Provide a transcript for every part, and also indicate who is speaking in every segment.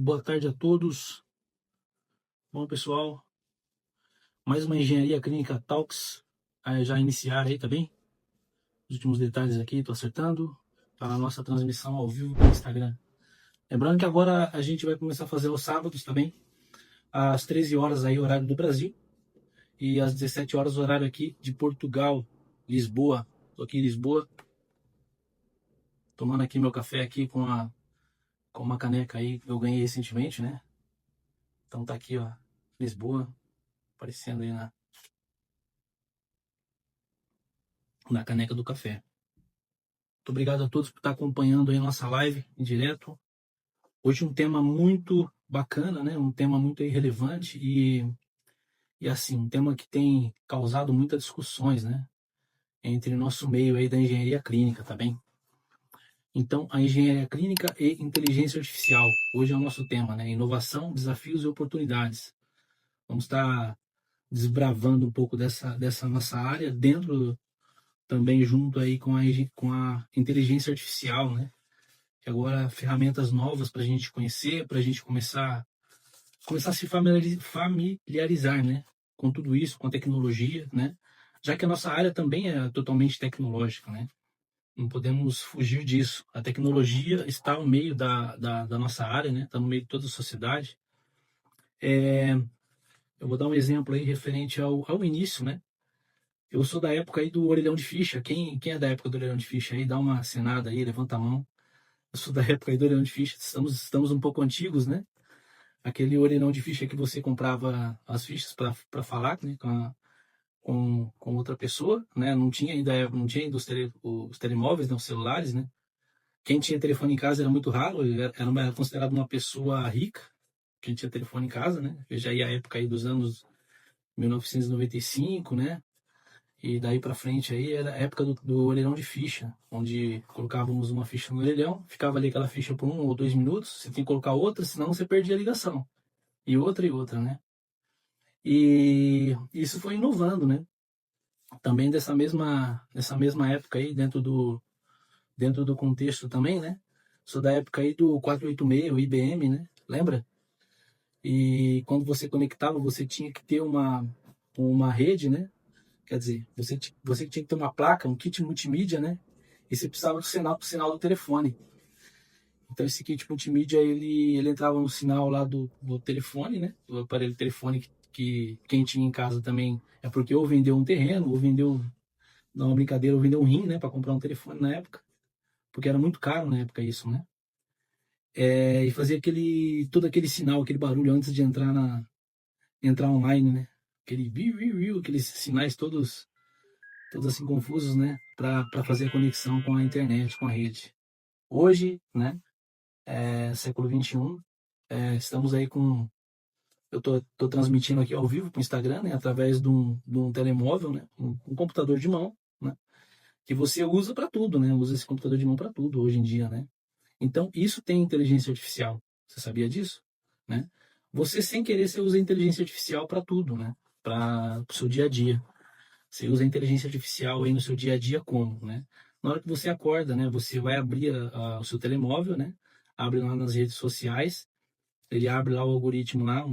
Speaker 1: boa tarde a todos. Bom, pessoal, mais uma Engenharia Clínica Talks, já iniciar aí, tá bem? Os últimos detalhes aqui, tô acertando, para a nossa transmissão ao vivo pelo Instagram. Lembrando que agora a gente vai começar a fazer os sábados também, às 13 horas aí, horário do Brasil, e às 17 horas, horário aqui de Portugal, Lisboa. Tô aqui em Lisboa, tomando aqui meu café aqui com uma caneca aí que eu ganhei recentemente, né? Então tá aqui, ó, Lisboa, aparecendo aí na caneca do café. Muito obrigado a todos por estar acompanhando aí a nossa live em direto. Hoje um tema muito bacana, né? Um tema muito relevante e assim, um tema que tem causado muitas discussões, né? Entre o nosso meio aí da engenharia clínica, tá bem? Então, a engenharia clínica e inteligência artificial. Hoje é o nosso tema, né? Inovação, desafios e oportunidades. Vamos estar desbravando um pouco dessa nossa área dentro também junto aí com a inteligência artificial, né? Que agora ferramentas novas para a gente conhecer, para a gente começar a se familiarizar, né? Com tudo isso, com a tecnologia, né? Já que a nossa área também é totalmente tecnológica, né? Não podemos fugir disso. A tecnologia está no meio da nossa área, né? Está no meio de toda a sociedade. Eu vou dar um exemplo aí referente ao início, né? Eu sou da época aí do orelhão de ficha. Quem é da época do orelhão de ficha aí? Dá uma acenada aí, levanta a mão. Eu sou da época aí do orelhão de ficha. Estamos um pouco antigos, né? Aquele orelhão de ficha que você comprava as fichas para falar, né? Com outra pessoa, né? Não tinha ainda os telemóveis, né? Os celulares, né? Quem tinha telefone em casa era muito raro, era considerado uma pessoa rica, quem tinha telefone em casa, né? Veja aí a época aí dos anos 1995, né? E daí para frente aí era a época do orelhão de ficha, onde colocávamos uma ficha no orelhão, ficava ali aquela ficha por 1 ou 2 minutos, você tem que colocar outra, senão você perdia a ligação. E outra, né? E isso foi inovando, né? Também dessa mesma época aí, dentro do contexto também, né? Sou da época aí do 486, o IBM, né? Lembra? E quando você conectava, você tinha que ter uma rede, né? Quer dizer, você tinha que ter uma placa, um kit multimídia, né? E você precisava do sinal do telefone. Então esse kit multimídia, ele entrava no sinal lá do telefone, né? Do aparelho telefone que quem tinha em casa também é porque ou vendeu um terreno, ou vendeu, não, uma brincadeira, ou vendeu um rim, né? Para comprar um telefone na época. Porque era muito caro na época isso, né? E fazia todo aquele sinal, aquele barulho antes de entrar online, né? Aquele viu, viu, viu, aqueles sinais todos assim confusos, né? Para fazer a conexão com a internet, com a rede. Hoje, né? Século XXI, estamos aí com. Eu tô transmitindo aqui ao vivo para o Instagram, né? Através de um telemóvel, né? Um computador de mão, né? Que você usa para tudo, né? Usa esse computador de mão para tudo hoje em dia, né? Então, isso tem inteligência artificial. Você sabia disso? Né? Você, sem querer, você usa a inteligência artificial para tudo, né? Para o seu dia a dia. Você usa a inteligência artificial aí no seu dia a dia como, né? Na hora que você acorda, né? Você vai abrir o seu telemóvel, né? Abre lá nas redes sociais. Ele abre lá o algoritmo lá,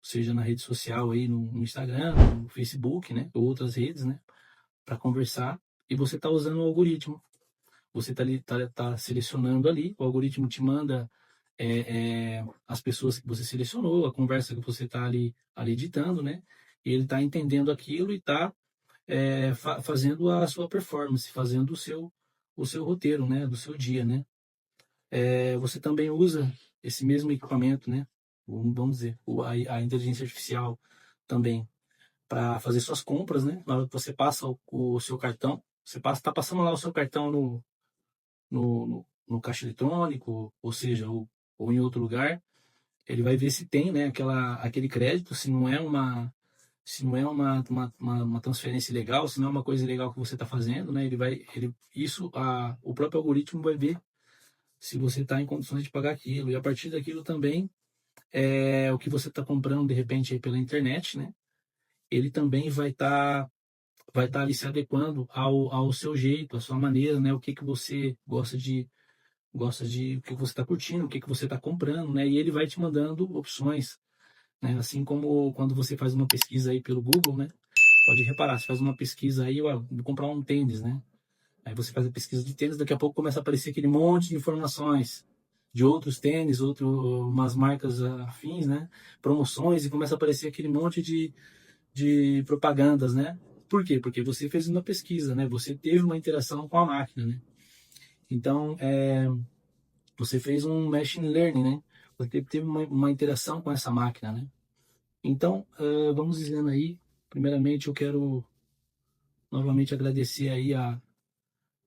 Speaker 1: seja na rede social aí, no Instagram, no Facebook, né? Ou outras redes, né? Para conversar. E você está usando o algoritmo. Você tá selecionando ali, o algoritmo te manda as pessoas que você selecionou, a conversa que você está ali editando, né? E ele está entendendo aquilo e está fazendo a sua performance, fazendo o seu roteiro, né? Do seu dia, né? Você também usa esse mesmo equipamento, né? Vamos dizer, a inteligência artificial também para fazer suas compras, né? Na hora que você passa o seu cartão, você está passando lá o seu cartão no caixa eletrônico, ou seja, ou em outro lugar, ele vai ver se tem, né, aquele crédito, se não é uma transferência legal, se não é uma coisa legal que você está fazendo, né, o próprio algoritmo vai ver se você está em condições de pagar aquilo, e a partir daquilo também, o que você está comprando de repente aí pela internet, né, ele também vai estar ali se adequando ao seu jeito, à sua maneira, né, o que você gosta gosta de o que você está curtindo, o que você está comprando, né? E ele vai te mandando opções, né? Assim como quando você faz uma pesquisa aí pelo Google, né? Pode reparar, você faz uma pesquisa aí, ó, vou comprar um tênis, né? Aí você faz a pesquisa de tênis, daqui a pouco começa a aparecer aquele monte de informações de outros tênis, umas marcas afins, né? Promoções, e começa a aparecer aquele monte de propagandas, né? Por quê? Porque você fez uma pesquisa, né? Você teve uma interação com a máquina, né? Então, você fez um machine learning, né? Você teve uma interação com essa máquina, né? Então, vamos dizendo aí, primeiramente eu quero novamente agradecer aí a,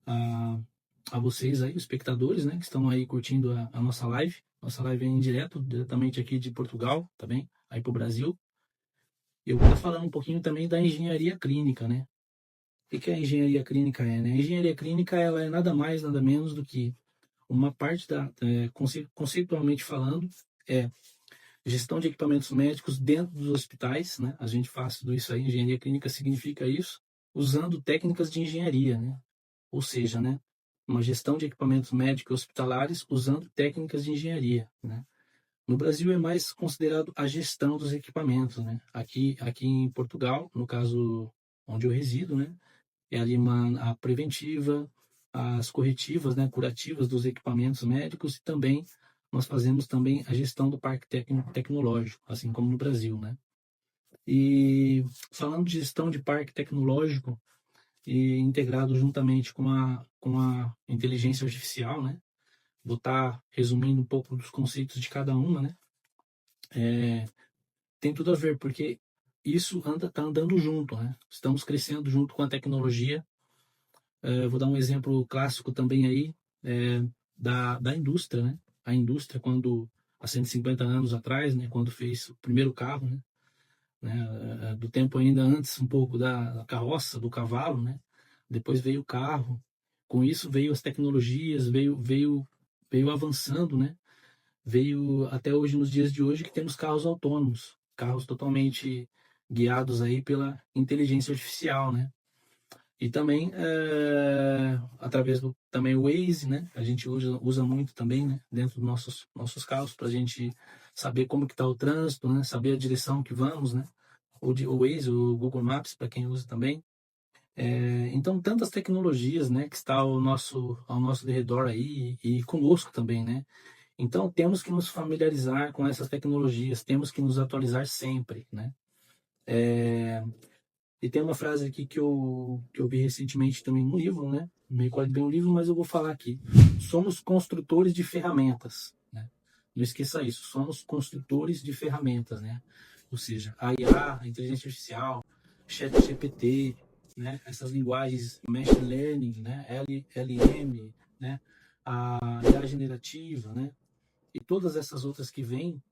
Speaker 1: a vocês aí, os espectadores, né? Que estão aí curtindo a nossa live. Nossa live é em direto, diretamente aqui de Portugal, tá bem? Aí para o Brasil. Eu vou estar falando um pouquinho também da engenharia clínica, né? O que a engenharia clínica é, né? A engenharia clínica, ela é nada mais, nada menos do que uma parte conceitualmente falando, é gestão de equipamentos médicos dentro dos hospitais, né? A gente faz tudo isso aí, engenharia clínica significa isso, usando técnicas de engenharia, né? Ou seja, né? Uma gestão de equipamentos médicos hospitalares usando técnicas de engenharia, né? No Brasil é mais considerado a gestão dos equipamentos, né? Aqui em Portugal, no caso onde eu resido, né? É ali a preventiva, as corretivas, né? Curativas dos equipamentos médicos e também nós fazemos também a gestão do parque técnico tecnológico, assim como no Brasil, né? E falando de gestão de parque tecnológico e integrado juntamente com a inteligência artificial, né? Vou estar resumindo um pouco dos conceitos de cada uma, né? Tem tudo a ver, porque isso tá andando junto, né? Estamos crescendo junto com a tecnologia. Vou dar um exemplo clássico também aí, da indústria, né? A indústria, quando, há 150 anos atrás, né? Quando fez o primeiro carro, né? Do tempo ainda antes, um pouco da carroça, do cavalo, né? Depois veio o carro. Com isso veio as tecnologias, veio avançando, né? Veio até hoje, nos dias de hoje, que temos carros autônomos, carros totalmente guiados aí pela inteligência artificial, né? E também através do também o Waze, né? A gente usa muito também, né? Dentro dos nossos carros para a gente saber como que está o trânsito, né? Saber a direção que vamos, né? O Waze, o Google Maps para quem usa também. Então tantas tecnologias, né? Que está ao nosso redor aí e conosco também, né? Então, temos que nos familiarizar com essas tecnologias, temos que nos atualizar sempre, né? E tem uma frase aqui que eu vi recentemente também no livro, né? Não me recordo bem o livro, mas eu vou falar aqui. Somos construtores de ferramentas, né? Não esqueça isso, somos construtores de ferramentas, né? Ou seja, a IA, a inteligência artificial, ChatGPT, né? Essas linguagens, Machine Learning, né? LM, né? A IA generativa, né? E todas essas outras que vêm,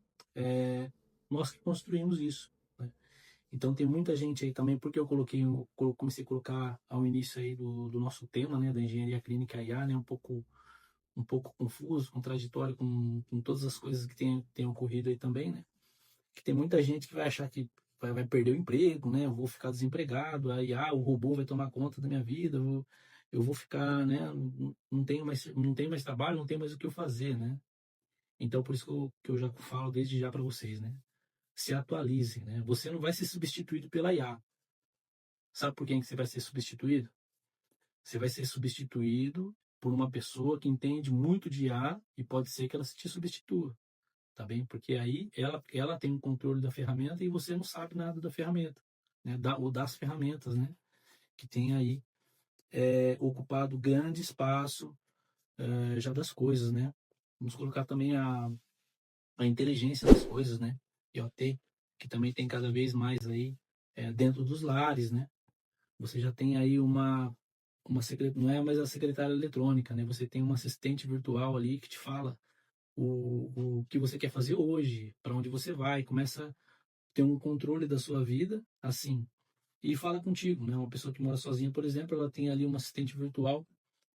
Speaker 1: nós que construímos isso, né? Então tem muita gente aí também, porque comecei a colocar ao início aí do nosso tema, né, da engenharia clínica IA, né, um pouco confuso, contraditório com todas as coisas que tem ocorrido aí também, né? Que tem muita gente que vai achar que vai perder o emprego, né? Eu vou ficar desempregado, a IA, o robô vai tomar conta da minha vida, eu vou ficar, né? Não tenho mais trabalho, não tenho mais o que eu fazer, né? Então, por isso que eu já falo desde já para vocês, né? Se atualize, né? Você não vai ser substituído pela IA. Sabe por quem que você vai ser substituído? Você vai ser substituído por uma pessoa que entende muito de IA e pode ser que ela te substitua, tá bem? Porque aí ela tem o controle da ferramenta e você não sabe nada da ferramenta, né? Ou das ferramentas, né? Que tem aí ocupado grande espaço já das coisas, né? Vamos colocar também a inteligência das coisas, né? IoT, que também tem cada vez mais aí dentro dos lares, né? Você já tem aí não é mais a secretária eletrônica, né? Você tem uma assistente virtual ali que te fala o que você quer fazer hoje, para onde você vai, começa a ter um controle da sua vida, assim, e fala contigo, né? Uma pessoa que mora sozinha, por exemplo, ela tem ali uma assistente virtual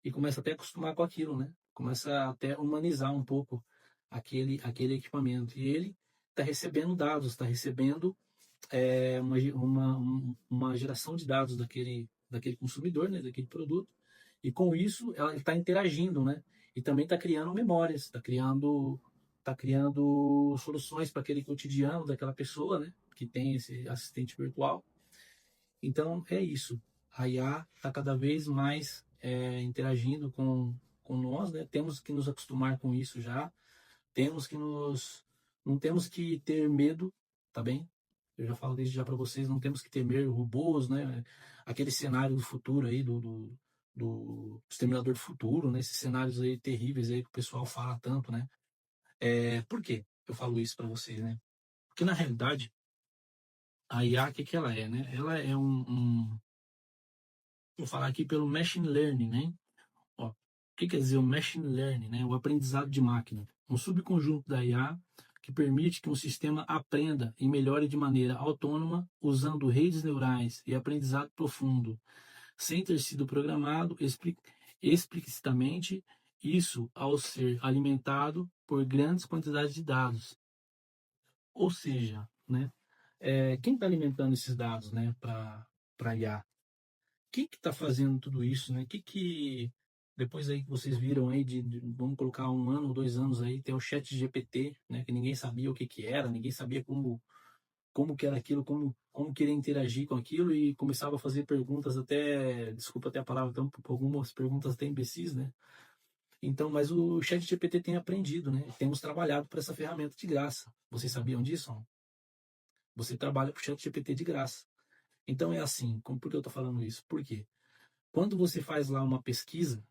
Speaker 1: e começa até a acostumar com aquilo, né? Começa até a humanizar um pouco aquele equipamento. E ele está recebendo dados, está recebendo uma geração de dados daquele consumidor, né? Daquele produto. E com isso, ela está interagindo, né? E também está criando memórias, tá criando soluções para aquele cotidiano daquela pessoa, né? Que tem esse assistente virtual. Então é isso. A IA está cada vez mais interagindo com nós, né? Temos que nos acostumar com isso já. Temos que nos, não temos que ter medo, tá bem? Eu já falo desde já para vocês, não temos que temer robôs, né? Aquele cenário do futuro aí do Exterminador do Futuro, né? Esses cenários aí terríveis aí que o pessoal fala tanto, né? Por que eu falo isso para vocês, né? Porque na realidade a IA, o que que ela é, né? Ela é vou falar aqui pelo machine learning, né? Ó, o que quer dizer o machine learning, né? O aprendizado de máquina, um subconjunto da IA que permite que um sistema aprenda e melhore de maneira autônoma usando redes neurais e aprendizado profundo, sem ter sido programado explicitamente, isso ao ser alimentado por grandes quantidades de dados. Ou seja, né, quem está alimentando esses dados, né, para IA? Quem que está fazendo tudo isso, né? Depois aí que vocês viram aí vamos colocar 1 ano ou 2 anos aí, tem o chat GPT, né? Que ninguém sabia o que que era, ninguém sabia como que era aquilo, como queria interagir com aquilo e começava a fazer perguntas até, desculpa até a palavra, então, algumas perguntas até imbecis, né? Então, mas o chat GPT tem aprendido, né? Temos trabalhado por essa ferramenta de graça. Vocês sabiam disso? Você trabalha para o chat GPT de graça. Então é assim, por que eu estou falando isso? Por quê? Quando você faz lá uma pesquisa,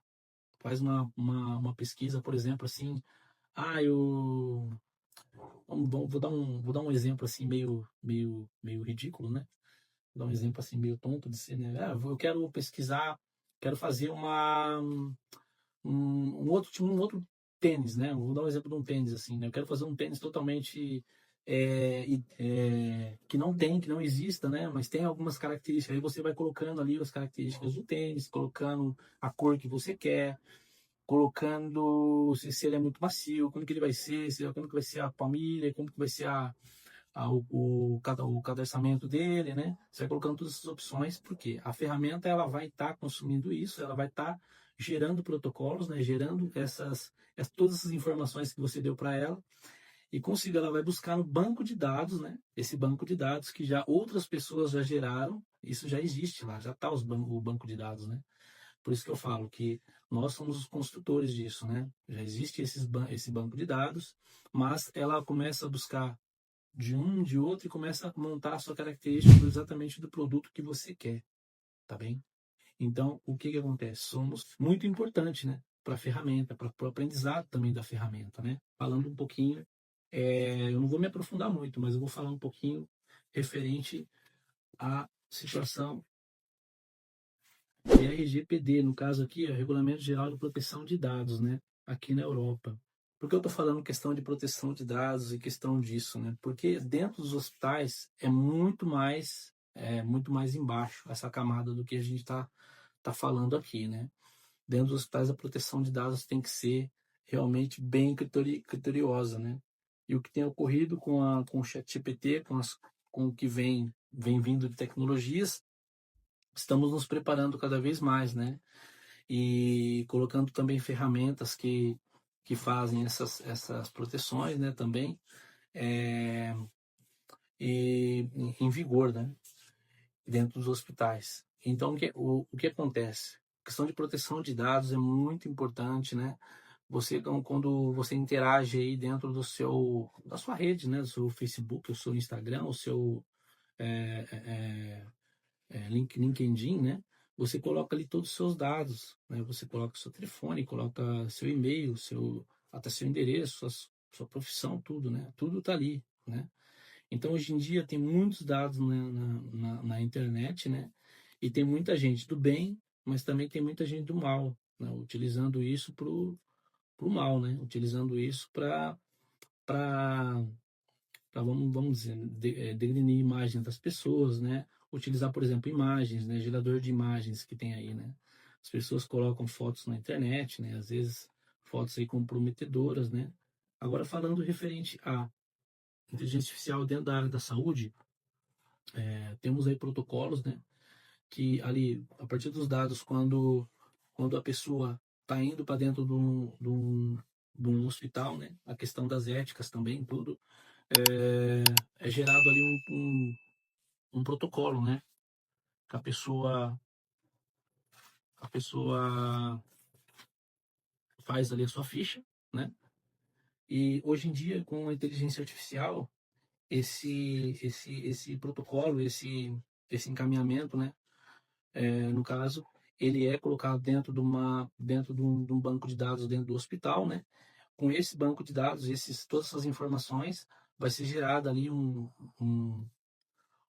Speaker 1: faz uma pesquisa, por exemplo, assim, eu vou dar um exemplo assim meio ridículo, né? Vou dar um exemplo assim meio tonto de ser, né? Eu quero pesquisar, quero fazer um outro tênis, né? Vou dar um exemplo de um tênis assim, né? Eu quero fazer um tênis totalmente que não exista, né? Mas tem algumas características. Aí você vai colocando ali as características do tênis, colocando a cor que você quer, colocando se ele é muito macio, como que ele vai ser, como que vai ser a palmilha, como que vai ser o cadastramento dele, né? Você vai colocando todas essas opções, porque a ferramenta ela vai estar consumindo isso, ela vai estar gerando protocolos, né? Gerando todas essas informações que você deu para ela e consigo, ela vai buscar no banco de dados, né? Esse banco de dados que já outras pessoas já geraram, isso já existe lá, já está o banco de dados, né? Por isso que eu falo que nós somos os construtores disso, né? Já existe esse banco de dados, mas ela começa a buscar de outro e começa a montar a sua característica exatamente do produto que você quer, tá bem? Então, o que que acontece? Somos muito importante, né? Para a ferramenta, para o aprendizado também da ferramenta, né? Falando um pouquinho, eu não vou me aprofundar muito, mas eu vou falar um pouquinho referente à situação de RGPD, no caso aqui, é o Regulamento Geral de Proteção de Dados, né? Aqui na Europa. Por que eu estou falando questão de proteção de dados e questão disso, né? Porque dentro dos hospitais muito mais embaixo essa camada do que a gente tá falando aqui, né? Dentro dos hospitais a proteção de dados tem que ser realmente bem criteriosa, né? E o que tem ocorrido com o ChatGPT, com o que vem vindo de tecnologias, estamos nos preparando cada vez mais, né? E colocando também ferramentas que fazem essas proteções, né? Também é, e em vigor, né? Dentro dos hospitais. Então, o que acontece? A questão de proteção de dados é muito importante, né? Quando você interage aí dentro da sua rede, né? Do seu Facebook, o seu Instagram, o seu é, é, LinkedIn, né? Você coloca ali todos os seus dados, né? Você coloca seu telefone, coloca seu e-mail, até seu endereço, sua profissão, tudo, né? Tudo tá ali, né? Então, hoje em dia, tem muitos dados na internet, né? E tem muita gente do bem, mas também tem muita gente do mal, né? Utilizando isso pro mal, né? Utilizando isso para vamos dizer, degrenir imagens das pessoas, né? Utilizar, por exemplo, imagens, né? Gerador de imagens que tem aí, né? As pessoas colocam fotos na internet, né? Às vezes fotos aí comprometedoras, né? Agora, falando referente à inteligência artificial dentro da área da saúde, temos aí protocolos, né? Que ali, a partir dos dados, quando a pessoa tá indo para dentro de um hospital, né? A questão das éticas também, tudo, é gerado ali um protocolo, né? Que a pessoa faz ali a sua ficha, né? E hoje em dia, com a inteligência artificial, esse protocolo, esse encaminhamento, né? No caso, ele é colocado dentro de um banco de dados dentro do hospital, né? Com esse banco de dados, todas essas informações, vai ser gerado ali um,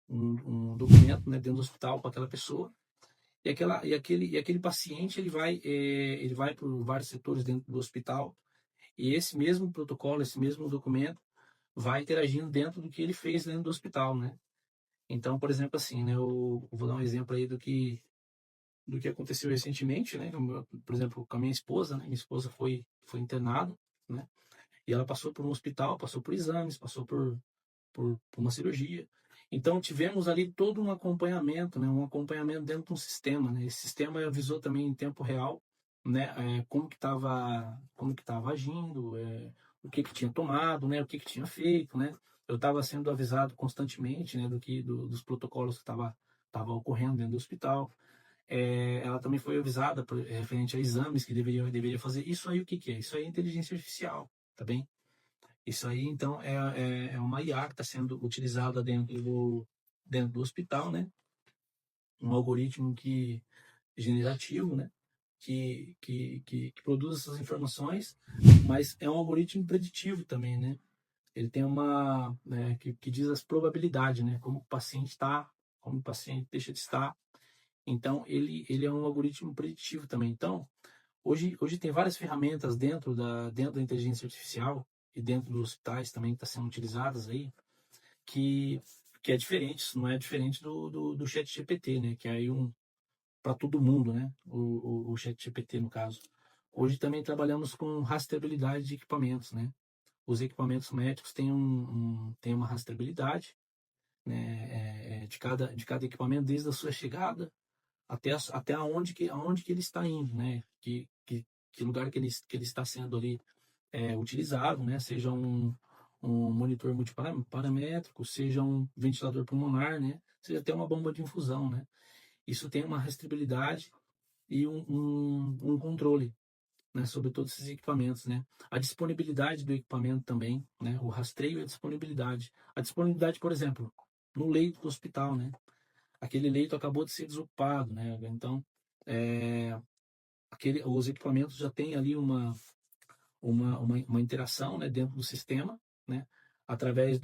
Speaker 1: um documento, né, dentro do hospital para aquela pessoa. E aquele paciente ele vai para vários setores dentro do hospital, e esse mesmo protocolo, esse mesmo documento vai interagindo dentro do que ele fez dentro do hospital, né? Então, por exemplo, assim, né, eu vou dar um exemplo aí do que aconteceu recentemente, né? Por exemplo, com a minha esposa, né? Minha esposa foi internada, né? E ela passou por um hospital, passou por exames, passou por uma cirurgia. Então tivemos ali todo um acompanhamento, né? Um acompanhamento dentro de um sistema, né? Esse sistema avisou também em tempo real, né? Como que estava agindo, o que tinha tomado, né? O que tinha feito, né? Eu estava sendo avisado constantemente, né? Dos protocolos que tava ocorrendo dentro do hospital. Ela também foi avisada referente a exames que deveria fazer. Isso aí o que é? Isso aí é inteligência artificial, tá bem? Isso aí, então, é uma IA que está sendo utilizada dentro do hospital, né? Um algoritmo generativo, né? Que produz essas informações, mas é um algoritmo preditivo também, né? Ele tem que diz as probabilidades, né? Como o paciente está, como o paciente deixa de estar. Então, ele é um algoritmo preditivo também. Então, hoje tem várias ferramentas dentro da inteligência artificial e dentro dos hospitais também que estão sendo utilizadas aí, que, que é diferente, isso não é diferente do chat GPT, né? Que é aí para todo mundo, né? O chat GPT, no caso. Hoje também trabalhamos com rastreabilidade de equipamentos, né? Os equipamentos médicos têm uma rastreabilidade, né? De cada equipamento, desde a sua chegada até aonde que ele está indo, né? Que lugar que ele está sendo ali utilizado, né? Seja um monitor multiparamétrico, seja um ventilador pulmonar, né? Seja até uma bomba de infusão, né? Isso tem uma rastreabilidade e um controle, né? Sobre todos esses equipamentos, né? A disponibilidade do equipamento também, né? O rastreio e a disponibilidade. A disponibilidade, por exemplo, no leito do hospital, né? Aquele leito acabou de ser desocupado, né? Então, os equipamentos já têm ali uma interação, né, dentro do sistema, né? Através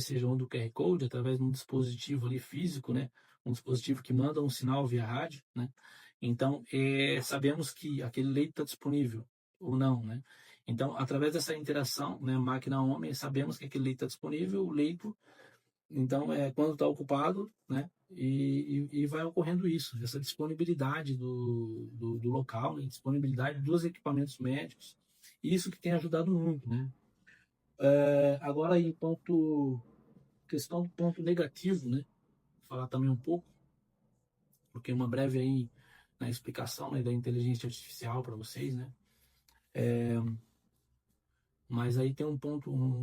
Speaker 1: seja do QR Code, através de um dispositivo ali físico, né? Um dispositivo que manda um sinal via rádio, né? Então, sabemos que aquele leito está disponível ou não, né? Então, através dessa interação, né, máquina-homem, sabemos que aquele leito está disponível, o leito então, quando está ocupado, né? E vai ocorrendo isso, essa disponibilidade do local, né, disponibilidade dos equipamentos médicos, isso que tem ajudado muito, né? Agora, aí, questão do ponto negativo, né? Vou falar também um pouco, porque uma breve aí na explicação, né, da inteligência artificial para vocês, né? Mas aí tem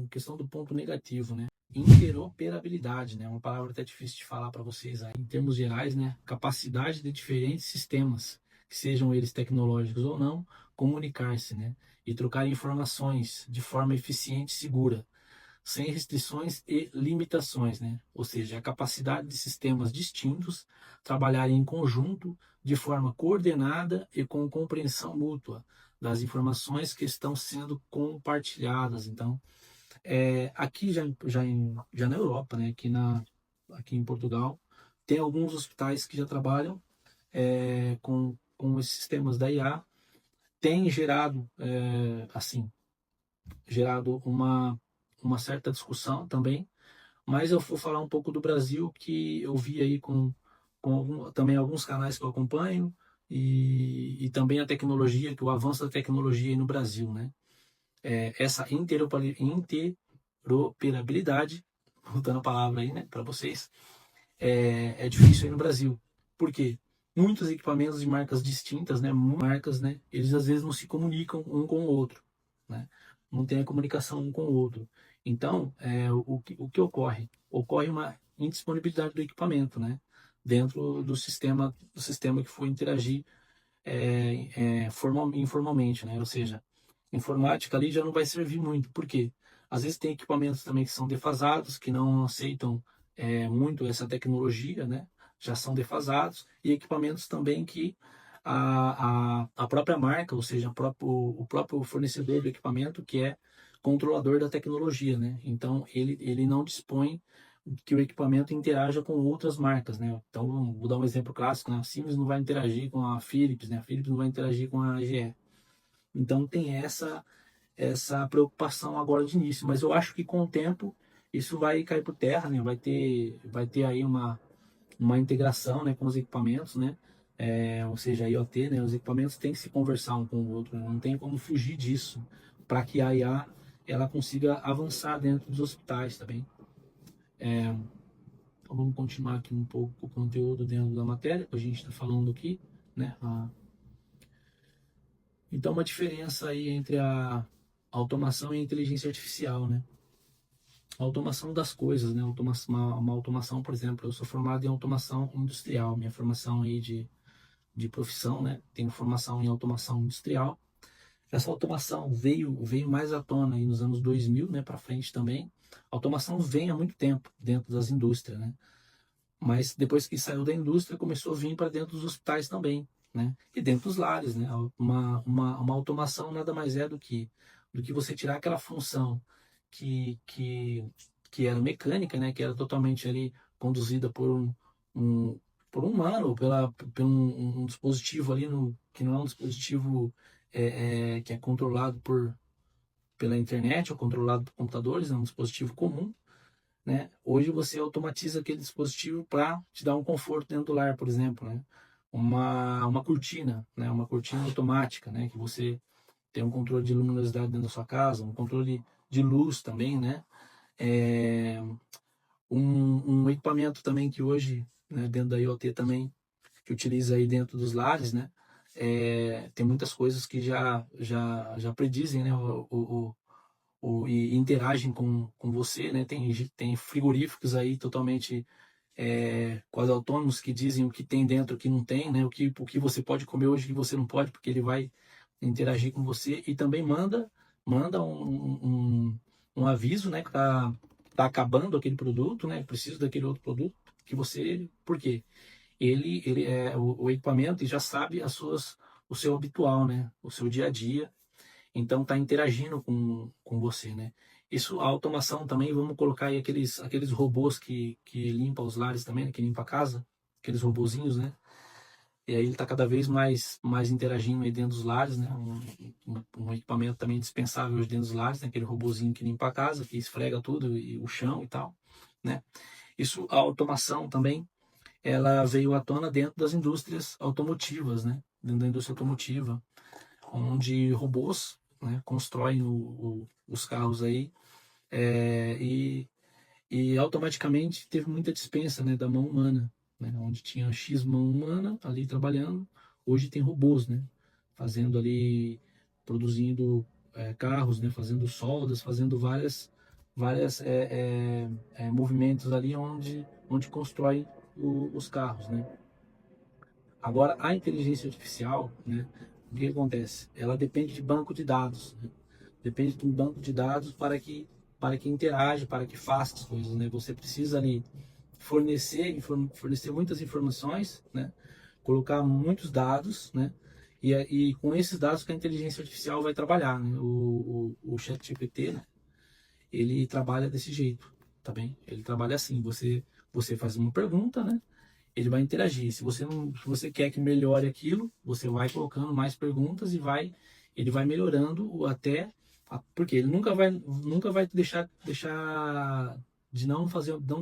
Speaker 1: questão do ponto negativo, né? Interoperabilidade, né? Uma palavra até difícil de falar para vocês aí. Em termos gerais, né? Capacidade de diferentes sistemas, que sejam eles tecnológicos ou não, comunicar-se, né? E trocar informações de forma eficiente e segura, sem restrições e limitações, né? Ou seja, a capacidade de sistemas distintos trabalharem em conjunto, de forma coordenada e com compreensão mútua das informações que estão sendo compartilhadas. Então, aqui já na Europa, né? Aqui em Portugal, tem alguns hospitais que já trabalham com esses sistemas da IA, tem gerado uma certa discussão também, mas eu vou falar um pouco do Brasil, que eu vi aí também alguns canais que eu acompanho, e também a tecnologia, que o avanço da tecnologia aí no Brasil, né? Essa interoperabilidade, voltando a palavra aí, né, para vocês, é difícil aí no Brasil. Por quê? muitos equipamentos de marcas distintas, né? Marcas, né? Eles às vezes não se comunicam um com o outro, né? Não tem a comunicação um com o outro. Então, o que ocorre? Ocorre uma indisponibilidade do equipamento, né? Dentro do sistema que for interagir informalmente, né? Ou seja, informática ali já não vai servir muito. Por quê? Às vezes tem equipamentos também que são defasados, que não aceitam muito essa tecnologia, né? Já são defasados, e equipamentos também que a própria marca, ou seja, o próprio fornecedor do equipamento, que é controlador da tecnologia, né? Então ele não dispõe que o equipamento interaja com outras marcas, né? Então, vou dar um exemplo clássico, né? A Siemens não vai interagir com a Philips, né? A Philips não vai interagir com a GE. Então, tem essa preocupação agora de início, mas eu acho que com o tempo isso vai cair por terra, né? Vai ter aí uma integração, né, com os equipamentos, né? Ou seja, a IoT, né? Os equipamentos têm que se conversar um com o outro, né? Não tem como fugir disso para que a IA ela consiga avançar dentro dos hospitais também. Então vamos continuar aqui um pouco o conteúdo dentro da matéria que a gente está falando aqui, né? Então uma diferença aí entre a automação e a inteligência artificial, né? A automação das coisas, né? Uma automação, por exemplo, eu sou formado em automação industrial, minha formação aí de profissão, né? Tenho formação em automação industrial. Essa automação veio mais à tona aí nos anos 2000, né? Para frente também. A automação vem há muito tempo dentro das indústrias, né? Mas depois que saiu da indústria, começou a vir para dentro dos hospitais também, né? E dentro dos lares, né? Uma automação nada mais é do que você tirar aquela função que, que, que era mecânica, né? Que era totalmente ali conduzida um, por um humano, por um dispositivo ali, que não é um dispositivo que é controlado pela internet ou controlado por computadores, é um dispositivo comum, né? Hoje você automatiza aquele dispositivo para te dar um conforto dentro do lar, por exemplo, né? Uma cortina, né? Uma cortina automática, né? Que você tem um controle de luminosidade dentro da sua casa, um controle de luz também, né? É, um equipamento também que hoje, né, dentro da IoT também, que utiliza aí dentro dos lares, né? Tem muitas coisas que já predizem, né? E interagem com você, né? Tem frigoríficos aí totalmente quase autônomos que dizem o que tem dentro, o que não tem, né? O que você pode comer hoje, o que você não pode, porque ele vai interagir com você e também manda um aviso, né? Que tá acabando aquele produto, né? Precisa daquele outro produto que você, por quê? Ele é o equipamento e já sabe o seu habitual, né? O seu dia a dia, então está interagindo com você, né? Isso, a automação também, vamos colocar aí aqueles robôs que limpam os lares também, né? Que limpa a casa, aqueles robozinhos, né? E aí ele está cada vez mais interagindo aí dentro dos lares, né? Um equipamento também dispensável hoje dentro dos lares, né? Aquele robozinho que limpa a casa, que esfrega tudo, e o chão e tal, né? Isso, a automação também, ela veio à tona dentro das indústrias automotivas, né? Dentro da indústria automotiva, onde robôs, né, constroem os carros aí, é, e, e automaticamente teve muita dispensa, né, da mão humana, né, onde tinha X mão humana ali trabalhando, hoje tem robôs, né, fazendo ali, produzindo carros, né, fazendo soldas, fazendo várias movimentos ali onde constrói os carros, né. Agora, a inteligência artificial, né, o que acontece? Ela depende de banco de dados, né? Depende de um banco de dados para que interaja, para que faça as coisas, né? Você precisa ali fornecer muitas informações, né? Colocar muitos dados, né? E com esses dados que a inteligência artificial vai trabalhar, né? O ChatGPT, né? Ele trabalha desse jeito, tá bem? Ele trabalha assim, você faz uma pergunta, né? Ele vai interagir. Se você quer que melhore aquilo, você vai colocando mais perguntas ele vai melhorando porque ele nunca vai deixar de não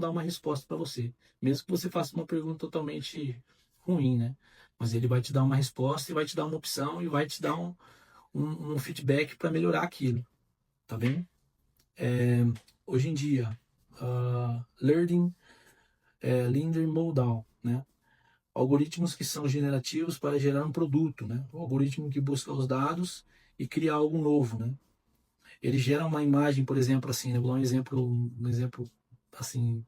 Speaker 1: dar uma resposta para você, mesmo que você faça uma pergunta totalmente ruim, né? Mas ele vai te dar uma resposta e vai te dar uma opção e vai te dar um feedback para melhorar aquilo, tá bem? Hoje em dia, Learning Modal, né? algoritmos que são generativos para gerar um produto, né? O algoritmo que busca os dados e cria algo novo, né? Ele gera uma imagem, por exemplo, assim, né? Vou dar um exemplo assim,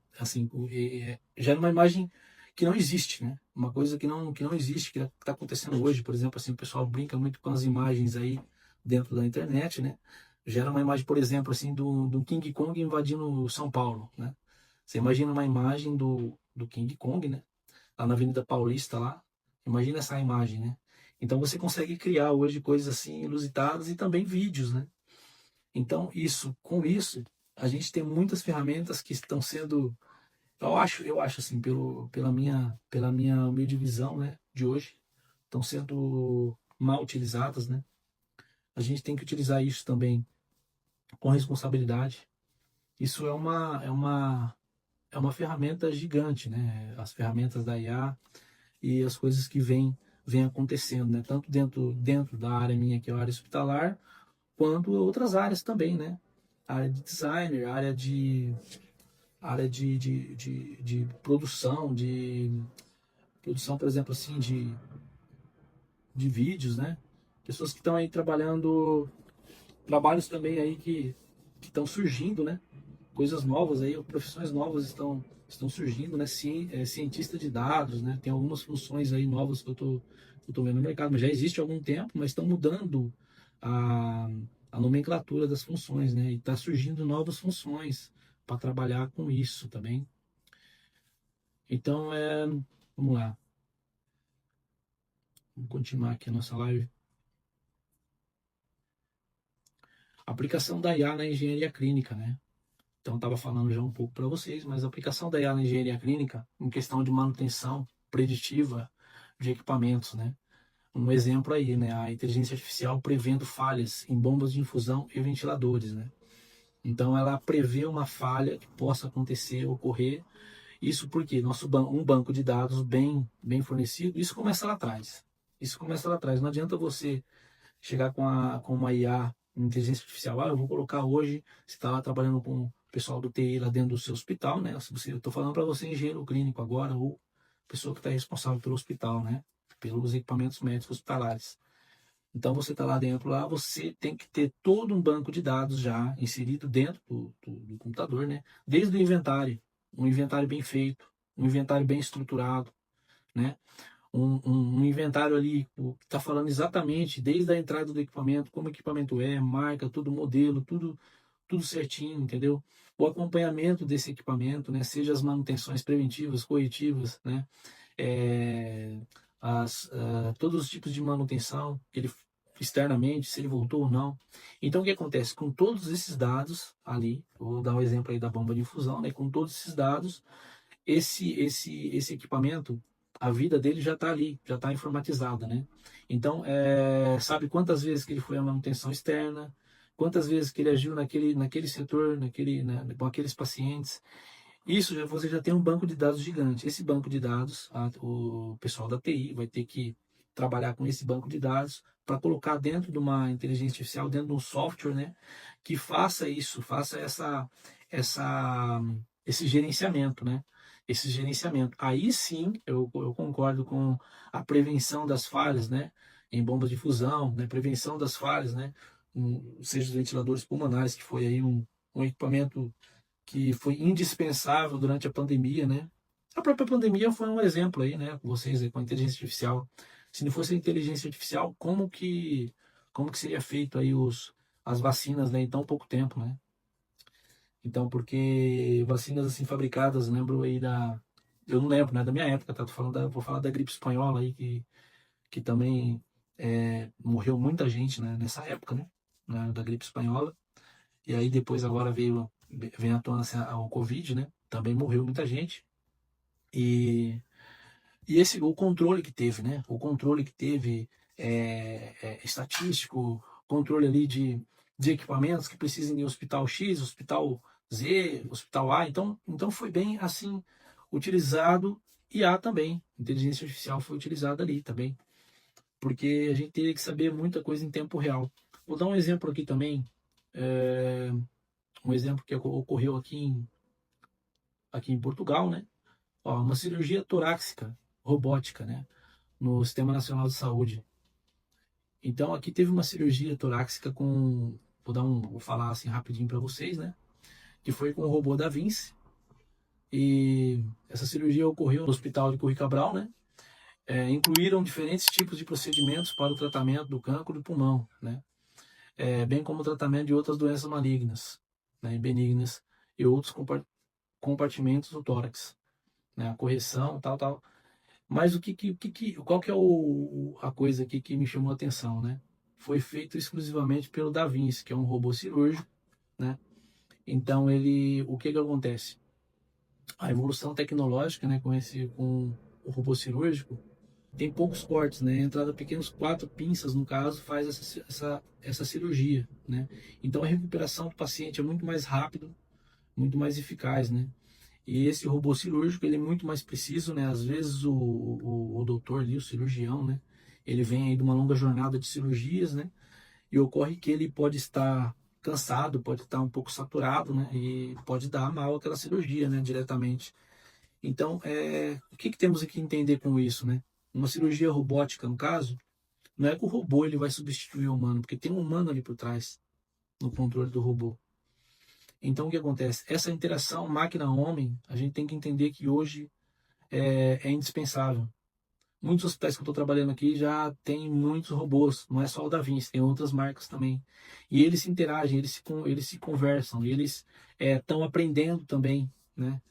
Speaker 1: gera uma imagem que não existe, né? Uma coisa que não existe, que está acontecendo hoje, por exemplo, assim, o pessoal brinca muito com as imagens aí dentro da internet, né? Gera uma imagem, por exemplo, assim, do King Kong invadindo São Paulo, né? Você imagina uma imagem do King Kong, né? Lá na Avenida Paulista, lá. Imagina essa imagem, né? Então você consegue criar hoje coisas assim ilusitadas e também vídeos, né? Então, com isso, a gente tem muitas ferramentas que estão sendo, eu acho assim, pela minha humilde visão, né, de hoje, estão sendo mal utilizadas, né? A gente tem que utilizar isso também com responsabilidade. Isso é uma ferramenta gigante, né? As ferramentas da IA e as coisas que vêm acontecendo, né? Tanto dentro da área minha, que é a área hospitalar, quanto outras áreas também, né? A área de designer, de produção, produção, por exemplo, assim, de vídeos, né? Pessoas que estão aí trabalhando, trabalhos também aí que estão surgindo, né? Coisas novas aí, profissões novas estão surgindo, né? Cientista de dados, né? Tem algumas funções aí novas que eu tô vendo no mercado, mas já existe há algum tempo, mas estão mudando a, a nomenclatura das funções, né? E está surgindo novas funções para trabalhar com isso também. Então, vamos lá. Vamos continuar aqui a nossa live. Aplicação da IA na engenharia clínica, né? Então, estava falando já um pouco para vocês, mas a aplicação da IA na engenharia clínica, em questão de manutenção preditiva de equipamentos, né? Um exemplo aí, né? A inteligência artificial prevendo falhas em bombas de infusão e ventiladores, né? Então, ela prevê uma falha que possa acontecer, ocorrer. Isso porque um banco de dados bem fornecido, isso começa lá atrás. Isso começa lá atrás. Não adianta você chegar com uma IA, inteligência artificial, eu vou colocar hoje, você está lá trabalhando com o pessoal do TI lá dentro do seu hospital, né? Se você, eu estou falando para você, engenheiro clínico agora, ou pessoa que está responsável pelo hospital, né? Pelos equipamentos médicos hospitalares. Então você está lá dentro, lá você tem que ter todo um banco de dados já inserido dentro do computador, né? Desde o inventário, um inventário bem feito, um inventário bem estruturado, né? Um inventário ali que está falando exatamente desde a entrada do equipamento, como o equipamento é, marca, tudo modelo, tudo certinho, entendeu? O acompanhamento desse equipamento, né? Seja as manutenções preventivas, corretivas, né? É, todos os tipos de manutenção, ele externamente, se ele voltou ou não. Então, o que acontece? Com todos esses dados ali, vou dar um exemplo aí da bomba de infusão, né? Com todos esses dados, esse equipamento, a vida dele já está ali, já está informatizada, né? Então, sabe quantas vezes que ele foi à manutenção externa, quantas vezes que ele agiu naquele setor, com aqueles pacientes. Isso você já tem um banco de dados gigante. Esse banco de dados, o pessoal da TI vai ter que trabalhar com esse banco de dados para colocar dentro de uma inteligência artificial, dentro de um software, né, que faça isso, faça essa, esse gerenciamento, né? Esse gerenciamento. Aí sim, eu concordo com a prevenção das falhas, né? Em bombas de fusão, né? Prevenção das falhas, né? Seja os ventiladores pulmonares, que foi aí um equipamento que foi indispensável durante a pandemia, né? A própria pandemia foi um exemplo aí, né? Com vocês aí, com a inteligência artificial. Se não fosse a inteligência artificial, como que seria feito aí as vacinas, né, em tão pouco tempo, né? Então, porque vacinas assim fabricadas, lembro aí eu não lembro, né, da minha época, tá? Vou falar da gripe espanhola aí que também morreu muita gente, né, nessa época, né, da gripe espanhola. E aí depois agora vem à tona assim, o Covid, né? Também morreu muita gente. E, o controle que teve, né? O controle que teve estatístico, controle ali de equipamentos que precisam de hospital X, hospital Z, hospital A. Então foi bem assim utilizado. E A também, inteligência artificial foi utilizada ali também, porque a gente teria que saber muita coisa em tempo real. Vou dar um exemplo aqui também, é, um exemplo que ocorreu aqui em Portugal, né? Ó, uma cirurgia torácica. robótica, né, no Sistema Nacional de Saúde. Então aqui teve uma cirurgia torácica com, vou falar assim rapidinho para vocês, né, que foi com o robô da Vinci. E essa cirurgia ocorreu no Hospital de Curri Cabral, né? Incluíram diferentes tipos de procedimentos para o tratamento do cancro do pulmão, né? Bem como o tratamento de outras doenças malignas, né, benignas e outros compartimentos do tórax, né? A correção, tal, tal. Mas qual que é a coisa aqui que me chamou a atenção, né? Foi feito exclusivamente pelo Da Vinci, que é um robô cirúrgico, né? Então o que acontece? A evolução tecnológica, né, com o robô cirúrgico, tem poucos cortes, né? Entrada pequenos 4 pinças, no caso, faz essa cirurgia, né? Então a recuperação do paciente é muito mais rápido, muito mais eficaz, né? E esse robô cirúrgico, ele é muito mais preciso, né? Às vezes o doutor ali, o cirurgião, né? Ele vem aí de uma longa jornada de cirurgias, né? E ocorre que ele pode estar cansado, pode estar um pouco saturado, né? E pode dar mal aquela cirurgia, né? Diretamente. Então, o que temos que entender com isso, né? Uma cirurgia robótica, no caso, não é que o robô ele vai substituir o humano, porque tem um humano ali por trás, no controle do robô. Então, o que acontece? Essa interação máquina-homem, a gente tem que entender que hoje é indispensável. Muitos hospitais que eu estou trabalhando aqui já tem muitos robôs, não é só o Da Vinci, tem outras marcas também. E eles se interagem, eles se conversam, eles estão aprendendo também, né?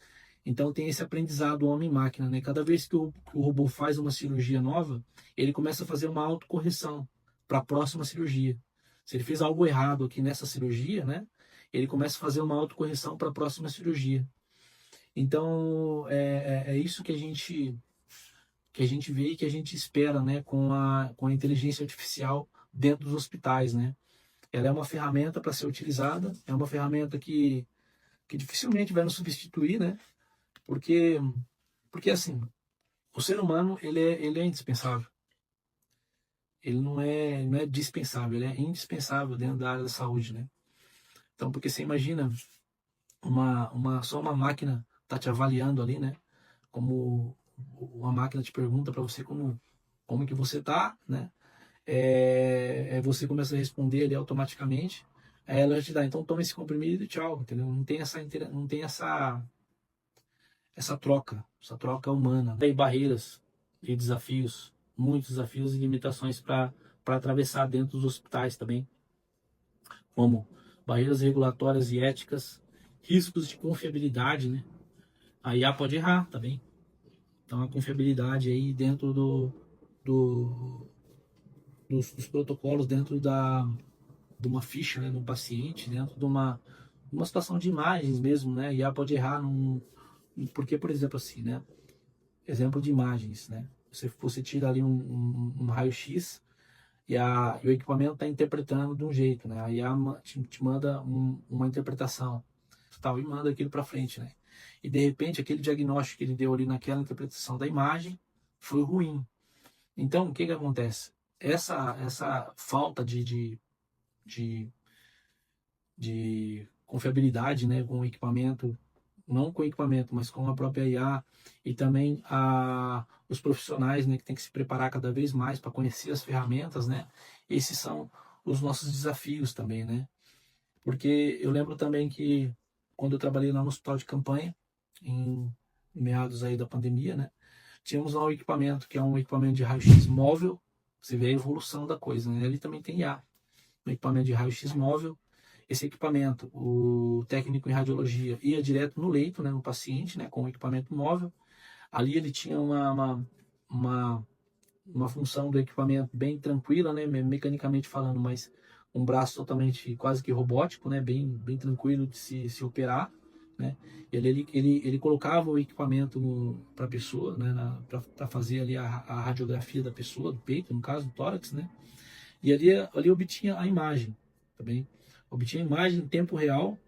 Speaker 1: Então tem esse aprendizado homem-máquina, né? Cada vez que o robô faz uma cirurgia nova, ele começa a fazer uma autocorreção para a próxima cirurgia. Se ele fez algo errado aqui nessa cirurgia, né? Ele começa a fazer uma autocorreção para a próxima cirurgia. Então é isso que a gente vê e que a gente espera, né? Com a inteligência artificial dentro dos hospitais, né? Ela é uma ferramenta para ser utilizada, é uma ferramenta que dificilmente vai nos substituir, né? Porque, porque assim, o ser humano ele é indispensável. Ele não é dispensável, ele é indispensável dentro da área da saúde, né? Então, porque você imagina só uma máquina tá te avaliando ali, né? Como uma máquina te pergunta para você como que você tá, né? Você começa a responder ali automaticamente. Aí ela já te dá, então toma esse comprimido e tchau, entendeu? Não tem essa troca humana. Tem barreiras e desafios, muitos desafios e limitações para atravessar dentro dos hospitais também, como barreiras regulatórias e éticas, riscos de confiabilidade, né? A IA pode errar também. Então a confiabilidade aí dentro do, dos protocolos, dentro de uma ficha, né, do paciente, dentro de uma situação de imagens mesmo, né? A IA pode errar porque, por exemplo, assim, né? Exemplo de imagens, né? Você tira ali um raio-x e o equipamento está interpretando de um jeito, né? Aí te manda uma interpretação tal e manda aquilo para frente, né? E de repente aquele diagnóstico que ele deu ali naquela interpretação da imagem foi ruim. Então o que acontece? Essa falta de confiabilidade, né, com o equipamento, não com o equipamento, mas com a própria IA e também os profissionais, né, que tem que se preparar cada vez mais para conhecer as ferramentas, né? Esses são os nossos desafios também, né? Porque eu lembro também que quando eu trabalhei lá no hospital de campanha, em meados aí da pandemia, né? Tínhamos lá um equipamento que é um equipamento de raio-x móvel. Você vê a evolução da coisa, né? Ali também tem IA, um equipamento de raio-x móvel. Esse equipamento, o técnico em radiologia ia direto no leito, né, no paciente, né, com o equipamento móvel. Ali ele tinha uma função do equipamento bem tranquila, né, mecanicamente falando, mas um braço totalmente quase que robótico, né, bem tranquilo de se operar, né. Ele colocava o equipamento para a pessoa, né, para fazer ali a radiografia da pessoa, do peito, no caso, do tórax, né, e ali obtinha a imagem, tá bem? Obtinha a imagem em tempo real.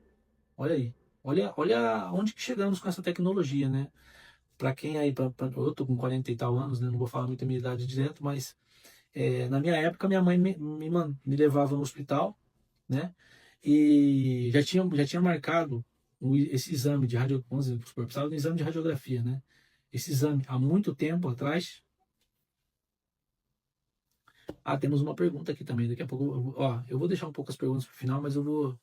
Speaker 1: Olha aí. Olha onde que chegamos com essa tecnologia, né? Para quem aí, eu tô com 40 e tal anos, né? Não vou falar muito a minha idade direto, mas na minha época minha mãe me levava no hospital, né? E já tinha marcado esse exame de radiografia, precisava de um exame de radiografia, né? esse exame há muito tempo atrás. Temos uma pergunta aqui também. Daqui a pouco, eu vou deixar um pouco as perguntas para o final, mas eu vou.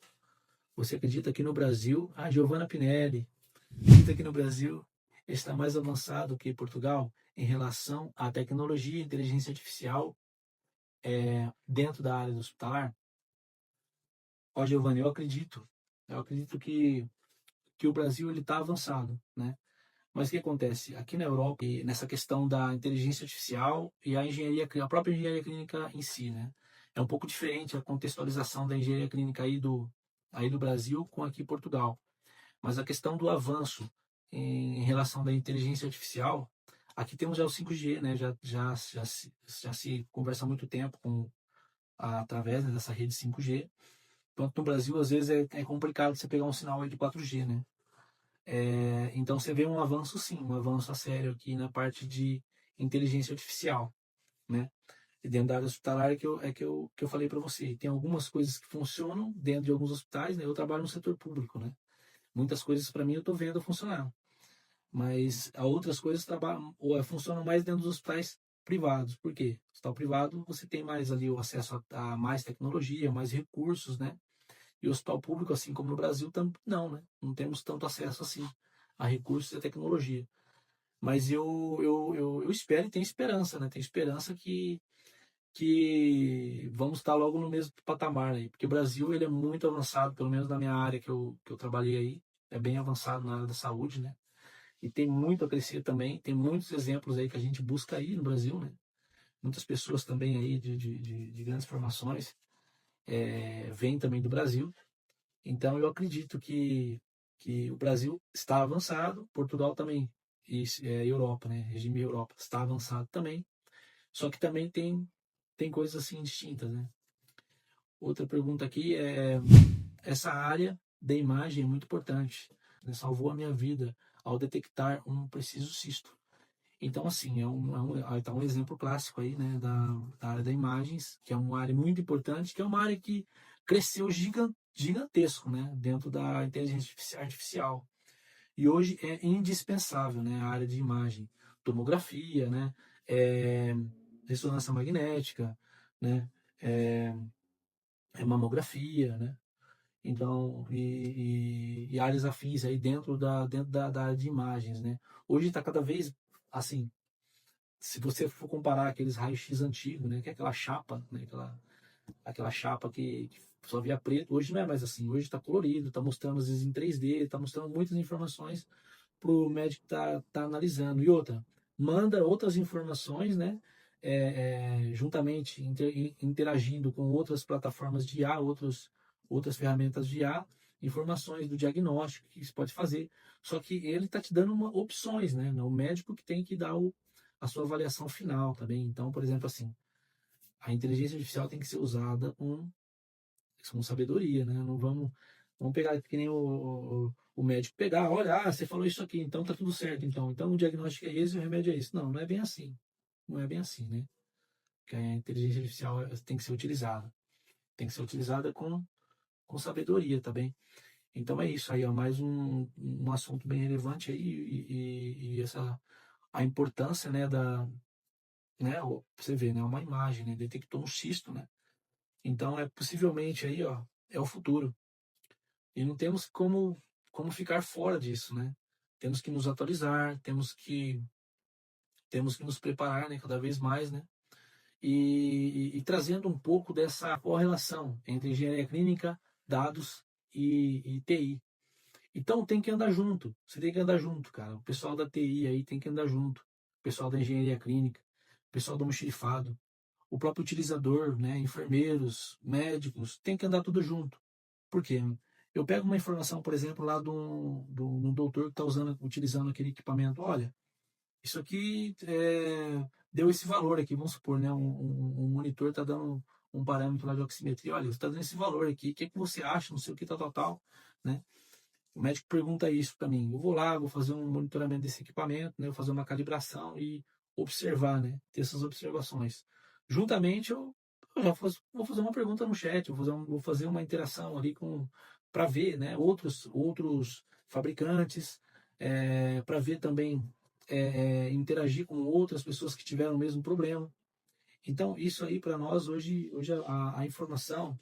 Speaker 1: Você acredita que no Brasil, Giovanna Pinelli, acredita que no Brasil está mais avançado que Portugal em relação à tecnologia e inteligência artificial dentro da área do hospitalar? Giovanni, eu acredito que o Brasil ele está avançado, né? Mas o que acontece? Aqui na Europa, e nessa questão da inteligência artificial e a própria engenharia clínica em si, né? É um pouco diferente a contextualização da engenharia clínica aí do Brasil com aqui em Portugal. Mas a questão do avanço em relação da inteligência artificial, aqui temos já o 5G, né? Já se conversa há muito tempo através dessa rede 5G. Enquanto no Brasil, às vezes, é complicado você pegar um sinal aí de 4G, né? Então você vê um avanço sim, um avanço a sério aqui na parte de inteligência artificial, né? E dentro da área hospitalar que eu falei para você. Tem algumas coisas que funcionam dentro de alguns hospitais, né? Eu trabalho no setor público, né? Muitas coisas para mim eu estou vendo funcionar, mas outras coisas funcionam mais dentro dos hospitais privados. Por quê? No hospital privado você tem mais ali o acesso a mais tecnologia, mais recursos, né? E o hospital público, assim como no Brasil, não, né? Não temos tanto acesso assim a recursos e a tecnologia. Mas eu espero e tenho esperança, né? Tenho esperança que vamos estar logo no mesmo patamar aí. Porque o Brasil ele é muito avançado, pelo menos na minha área que eu trabalhei aí. É bem avançado na área da saúde, né? E tem muito a crescer também. Tem muitos exemplos aí que a gente busca aí no Brasil, né? Muitas pessoas também aí de grandes formações vêm também do Brasil. Então, eu acredito que o Brasil está avançado, Portugal também, e Europa, né? Regime Europa está avançado também, só que também tem coisas assim distintas, né? Outra pergunta aqui essa área da imagem é muito importante, né? Salvou a minha vida ao detectar um preciso cisto. Então, assim, tá um exemplo clássico aí, né, da área da imagens, que é uma área muito importante, que é uma área que cresceu gigantesco, né, dentro da inteligência artificial. E hoje é indispensável, né, a área de imagem, tomografia, né, é, ressonância magnética, né, é, mamografia, né, então, e áreas afins aí dentro da área de imagens, né. Hoje está cada vez, assim, se você for comparar aqueles raios-x antigos, né, que é aquela chapa, né, aquela chapa que só via preto, hoje não é mais assim, hoje está colorido, está mostrando às vezes em 3D, está mostrando muitas informações para o médico tá analisando. E outra, manda outras informações, né, juntamente interagindo com outras plataformas de IA, outras ferramentas de IA, informações do diagnóstico que se pode fazer. Só que ele está te dando opções, né? O médico que tem que dar a sua avaliação final também. Então, por exemplo, assim, a inteligência artificial tem que ser usada com sabedoria, né? Não vamos pegar que nem o médico pegar, olha, você falou isso aqui, então tá tudo certo, então o diagnóstico é esse, o remédio é esse. Não é bem assim. Não é bem assim, né? Que a inteligência artificial tem que ser utilizada. Tem que ser utilizada com sabedoria também. Então é isso aí, ó, mais um assunto bem relevante aí e a importância, né, você vê, né, uma imagem, né, detectou um cisto, né, então possivelmente aí, ó, é o futuro e não temos como ficar fora disso, né, temos que nos atualizar, temos que nos preparar, né, cada vez mais, né, e trazendo um pouco dessa correlação entre engenharia clínica, dados e TI. Então tem que andar junto. Você tem que andar junto, cara. O pessoal da TI aí tem que andar junto. O pessoal da engenharia clínica, o pessoal do almoxarifado, o próprio utilizador, né, enfermeiros, médicos, tem que andar tudo junto. Por quê? Eu pego uma informação, por exemplo, lá do doutor que está utilizando aquele equipamento. Olha, isso aqui deu esse valor aqui, vamos supor, né? Um monitor está dando um parâmetro lá de oximetria. Olha, está dando esse valor aqui. O que, que você acha? Não sei o que, tal, né? O médico pergunta isso para mim. Eu vou lá, vou fazer um monitoramento desse equipamento, né? Vou fazer uma calibração e observar, né? Ter essas observações. Juntamente, eu já vou fazer uma pergunta no chat, vou fazer uma interação ali para ver, né? Outros fabricantes, para ver também interagir com outras pessoas que tiveram o mesmo problema. Então, isso aí para nós hoje a informação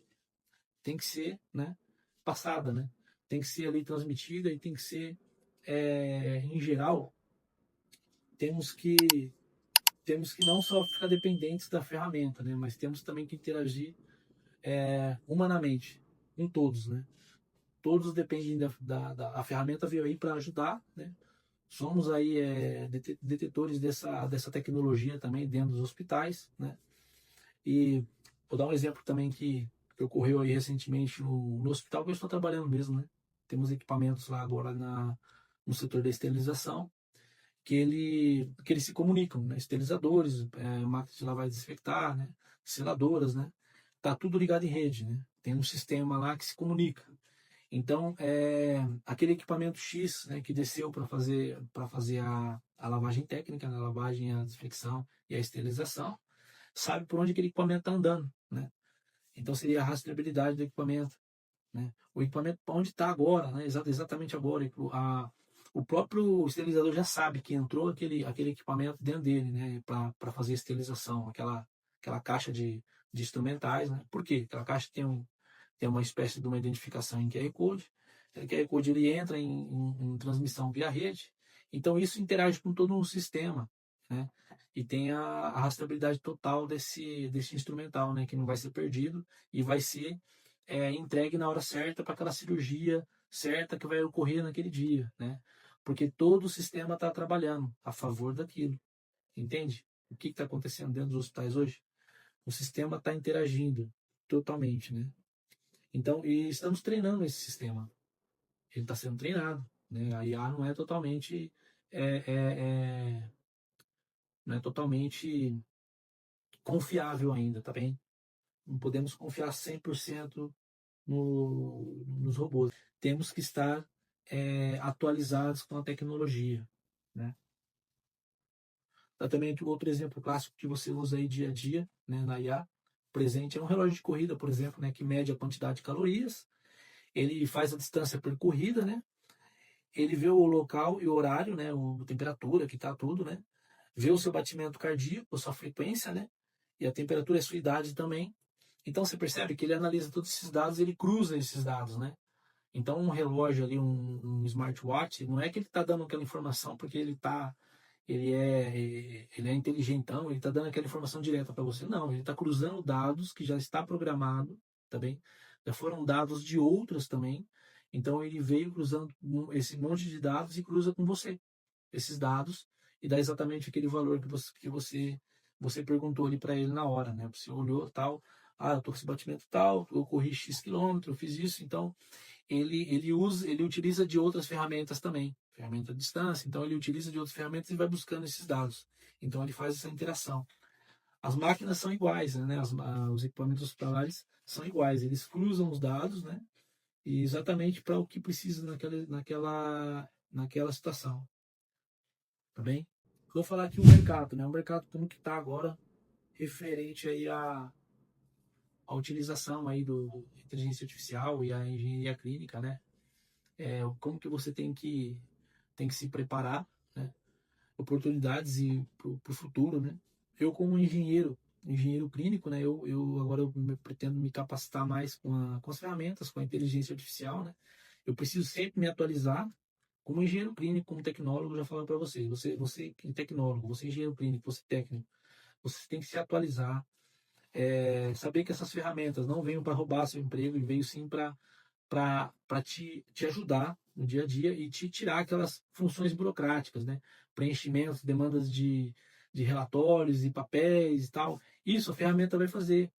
Speaker 1: tem que ser, né, passada, né? Tem que ser ali transmitida e tem que ser, em geral, temos que não só ficar dependentes da ferramenta, né? Mas temos também que interagir humanamente com todos, né? Todos dependem a ferramenta veio aí para ajudar, né? Somos aí detetores dessa tecnologia também dentro dos hospitais, né? E vou dar um exemplo também que ocorreu aí recentemente no hospital que eu estou trabalhando mesmo, né? Temos equipamentos lá agora no setor da esterilização que eles se comunicam, né? Esterilizadores, máquinas de lavar e desinfectar, né? Seladoras, né? Tá tudo ligado em rede, né? Tem um sistema lá que se comunica. Então, aquele equipamento X, né, que desceu para fazer a lavagem técnica, né, a lavagem, a desinfecção e a esterilização, sabe por onde aquele equipamento está andando, né? Então seria a rastreabilidade do equipamento, né? O equipamento onde está agora, né? Exatamente agora. O próprio esterilizador já sabe que entrou aquele equipamento dentro dele, né? Para fazer a esterilização, aquela caixa de instrumentais, né? Por quê? Aquela caixa tem uma espécie de uma identificação em QR Code. O QR Code ele entra em transmissão via rede. Então isso interage com todo um sistema, né? E tem a rastreabilidade total desse instrumental, né? Que não vai ser perdido e vai ser entregue na hora certa para aquela cirurgia certa que vai ocorrer naquele dia, né? Porque todo o sistema está trabalhando a favor daquilo, entende? O que está acontecendo dentro dos hospitais hoje? O sistema está interagindo totalmente, né? Então, e estamos treinando esse sistema. Ele está sendo treinado, né? A IA não é totalmente é, é, é, não é totalmente confiável ainda, tá bem? Não podemos confiar 100% nos robôs. Temos que estar atualizados com a tecnologia, né? Dá também outro exemplo clássico que você usa aí dia a dia, né, na IA, presente é um relógio de corrida, por exemplo, né, que mede a quantidade de calorias, ele faz a distância percorrida, né? Ele vê o local e o horário, né, a temperatura, que tá tudo, né? Vê o seu batimento cardíaco, a sua frequência, né? E a temperatura e a sua idade também. Então você percebe que ele analisa todos esses dados, ele cruza esses dados, né? Então um relógio ali, um smartwatch, não é que ele está dando aquela informação porque ele é inteligentão, ele está dando aquela informação direta para você. Não, ele está cruzando dados que já está programado, tá bem? Já foram dados de outras também. Então ele veio cruzando esse monte de dados e cruza com você esses dados e dá exatamente aquele valor que você perguntou ali para ele na hora, né? Você olhou tal, eu tô com esse batimento tal, eu corri X quilômetro, eu fiz isso, então ele utiliza de outras ferramentas também, ferramenta à distância, então ele utiliza de outras ferramentas e vai buscando esses dados. Então ele faz essa interação. As máquinas são iguais, né? Os equipamentos hospitalares são iguais, eles cruzam os dados, né? E exatamente para o que precisa naquela situação, tá bem? Vou falar aqui o mercado, né? O mercado como que está agora referente aí à utilização aí do inteligência artificial e a engenharia clínica, né? Como que você tem que se preparar, né? Oportunidades e para o futuro, né? Eu como engenheiro clínico, né? Eu agora pretendo me capacitar mais com as ferramentas, com a inteligência artificial, né? Eu preciso sempre me atualizar como engenheiro clínico, como tecnólogo, já falando para vocês. Você é tecnólogo, você é engenheiro clínico, você é técnico, você tem que se atualizar, saber que essas ferramentas não veio para roubar seu emprego e veio sim para te ajudar no dia a dia e te tirar aquelas funções burocráticas, né? Preenchimentos, demandas de relatórios e papéis e tal. Isso a ferramenta vai fazer,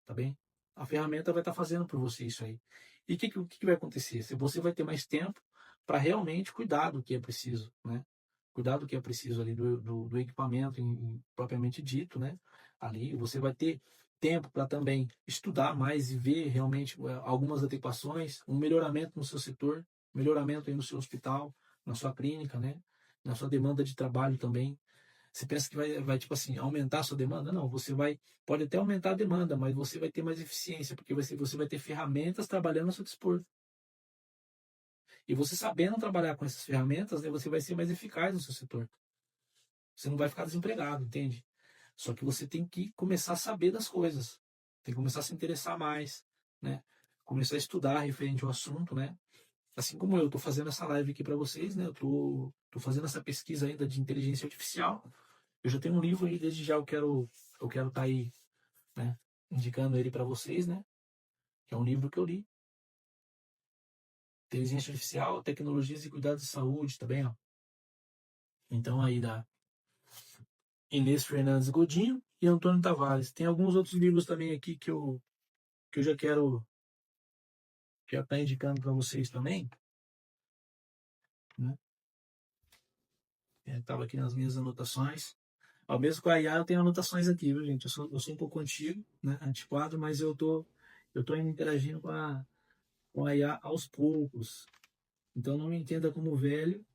Speaker 1: tá bem? A ferramenta vai estar fazendo por você isso aí. E o que vai acontecer? Você vai ter mais tempo para realmente cuidar do que é preciso, né? Cuidar do que é preciso ali do equipamento propriamente dito, né? Ali você vai ter tempo para também estudar mais e ver realmente algumas adequações, um melhoramento no seu setor, melhoramento aí no seu hospital, na sua clínica, né? Na sua demanda de trabalho também. Você pensa que vai tipo assim, aumentar a sua demanda? Não, pode até aumentar a demanda, mas você vai ter mais eficiência, porque você vai ter ferramentas trabalhando a seu dispor. E você sabendo trabalhar com essas ferramentas, né, você vai ser mais eficaz no seu setor. Você não vai ficar desempregado, entende? Só que você tem que começar a saber das coisas. Tem que começar a se interessar mais, né? Começar a estudar referente ao assunto, né? Assim como eu estou fazendo essa live aqui para vocês, né? Eu tô fazendo essa pesquisa ainda de inteligência artificial. Eu já tenho um livro aí, desde já eu quero estar aí, né? Indicando ele para vocês, né? Que é um livro que eu li. Inteligência artificial, tecnologias e cuidados de saúde, tá bem, ó. Então aí da Inês Fernandes Godinho e Antônio Tavares. Tem alguns outros livros também aqui que eu já estar indicando para vocês também, né? Estava aqui nas minhas anotações. Ao mesmo com a IA eu tenho anotações aqui, viu, gente? Eu sou um pouco antigo, né? Antiquado, mas eu tô indo interagindo com a IA aos poucos. Então não me entenda como velho,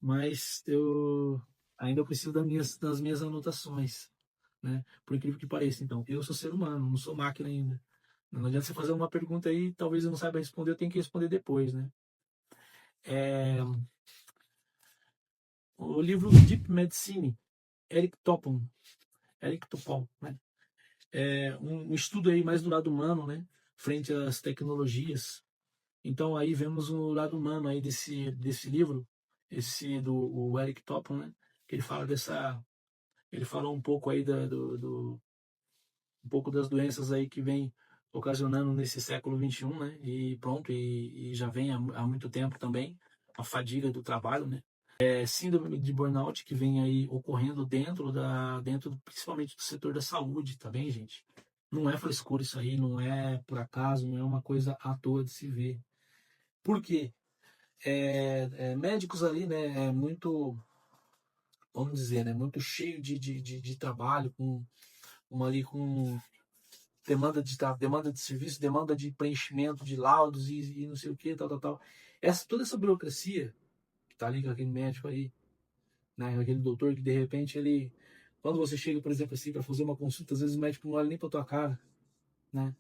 Speaker 1: mas eu ainda preciso das minhas anotações, né? Por incrível que pareça. Então, eu sou ser humano, não sou máquina ainda. Não adianta você fazer uma pergunta aí, talvez eu não saiba responder, eu tenho que responder depois, né? É, o livro Deep Medicine, Eric Topol, né? É um estudo aí mais do lado humano, né? Frente às tecnologias. Então aí vemos o lado humano aí desse livro, esse do o Eric Topol, né? Que ele falou um pouco aí um pouco das doenças aí que vem ocasionando nesse século XXI, né? E pronto, e já vem há muito tempo também a fadiga do trabalho, né? Síndrome de burnout que vem aí ocorrendo principalmente do setor da saúde, tá bem, gente? Não é frescura isso aí, não é por acaso, não é uma coisa à toa de se ver. Por quê? Médicos ali, né, é muito, vamos dizer, né, muito cheio de trabalho, com demanda de serviço, demanda de preenchimento de laudos e não sei o que, tal, tal, tal. Toda essa burocracia que tá ali com aquele médico aí, né, aquele doutor que de repente quando você chega, por exemplo, assim, para fazer uma consulta, às vezes o médico não olha nem para tua cara, né?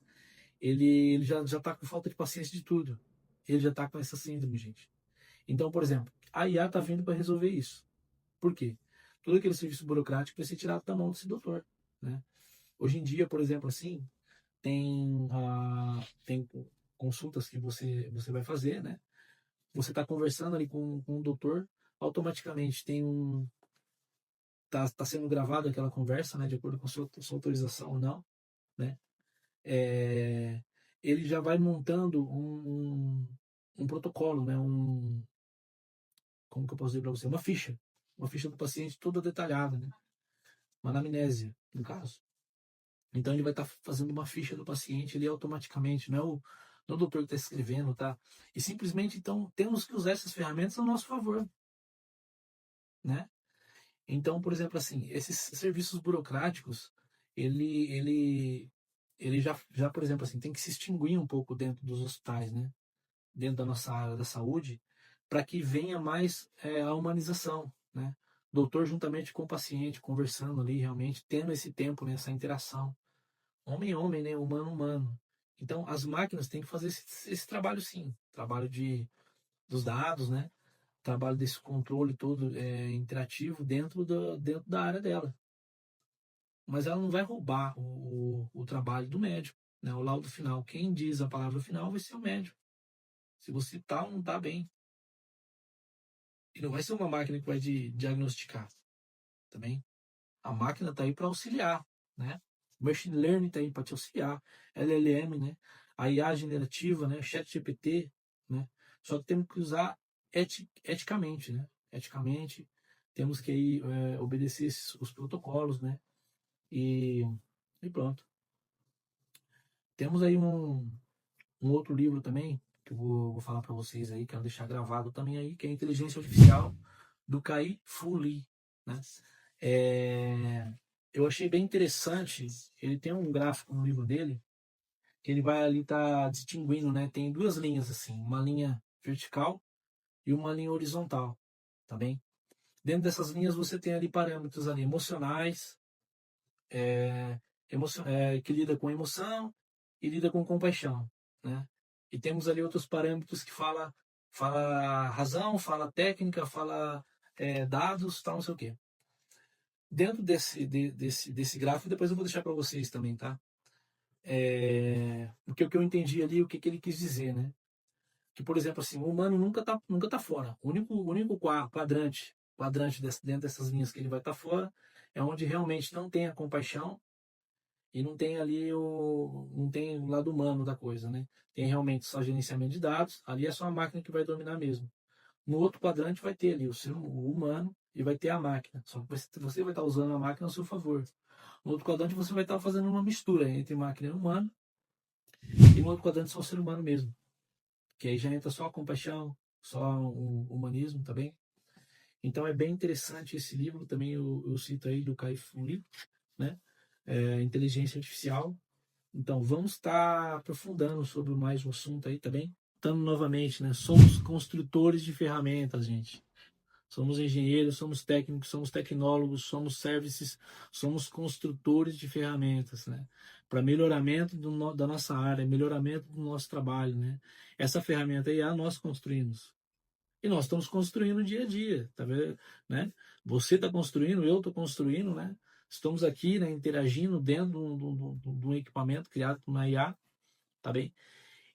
Speaker 1: Ele já tá com falta de paciência de tudo. Ele já tá com essa síndrome, gente. Então, por exemplo, a IA tá vindo para resolver isso. Por quê? Todo aquele serviço burocrático vai ser tirado da mão desse doutor, né? Hoje em dia, por exemplo, assim, tem consultas que você vai fazer, né? Você está conversando ali com o doutor, automaticamente tá sendo gravada aquela conversa, né? De acordo com sua autorização ou não, né? É, ele já vai montando um protocolo, né? Como que eu posso dizer para você? Uma ficha do paciente toda detalhada, né? Uma anamnésia, no caso. Então ele vai estar fazendo uma ficha do paciente ali automaticamente, não é o doutor que está escrevendo, tá? E simplesmente, então, temos que usar essas ferramentas ao nosso favor, né? Então, por exemplo, assim, esses serviços burocráticos, ele já, por exemplo, assim, tem que se extinguir um pouco dentro dos hospitais, né? Dentro da nossa área da saúde, para que venha mais a humanização, né? Doutor juntamente com o paciente, conversando ali, realmente, tendo esse tempo, né, essa interação. Homem, homem, né? Humano, humano. Então, as máquinas têm que fazer esse trabalho, sim. Trabalho dos dados, né? Trabalho desse controle todo interativo dentro da área dela. Mas ela não vai roubar o trabalho do médico, né? O laudo final. Quem diz a palavra final vai ser o médico. Se você tá ou não tá bem. E não vai ser uma máquina que vai diagnosticar, também. A máquina está aí para auxiliar, né? O Machine Learning está aí para te auxiliar. LLM, né? A IA generativa, né? ChatGPT, né? Só que temos que usar eticamente, né? Eticamente, temos que aí, obedecer os protocolos, né? E, e pronto. Temos aí um outro livro também, que eu vou falar para vocês aí, quero deixar gravado também aí, que é a Inteligência Artificial, do Kai-Fu Lee, né? Eu achei bem interessante, ele tem um gráfico no livro dele, que ele vai ali tá distinguindo, né? Tem duas linhas assim, uma linha vertical e uma linha horizontal, tá bem? Dentro dessas linhas você tem ali parâmetros ali emocionais, que lida com emoção e lida com compaixão, né? E temos ali outros parâmetros que fala fala razão, fala técnica, fala dados, tal, não sei o quê. Dentro desse gráfico, depois eu vou deixar para vocês também, tá? Porque o que eu entendi ali, o que ele quis dizer, né? Que, por exemplo, assim, o humano nunca tá fora. O único quadrante dentro dessas linhas que ele vai estar fora é onde realmente não tem a compaixão e não tem ali não tem o lado humano da coisa, né? Tem realmente só gerenciamento de dados, ali é só a máquina que vai dominar mesmo. No outro quadrante vai ter ali o humano e vai ter a máquina. Só que você vai estar usando a máquina a seu favor. No outro quadrante você vai estar fazendo uma mistura entre máquina e humano, e no outro quadrante só o ser humano mesmo. Que aí já entra só a compaixão, só o humanismo também. Então é bem interessante esse livro, também eu cito aí do Kai-Fu, né? Inteligência Artificial. Então vamos estar aprofundando sobre mais o assunto aí também. Estando novamente, né? Somos construtores de ferramentas, gente. Somos engenheiros, somos técnicos, somos tecnólogos, somos services, somos construtores de ferramentas, né? Para melhoramento da nossa área, melhoramento do nosso trabalho, né? Essa ferramenta aí nós construímos. E nós estamos construindo dia a dia, tá vendo? Né? Você está construindo, eu estou construindo, né? Estamos aqui, né, interagindo dentro de um equipamento criado por uma IA, tá bem?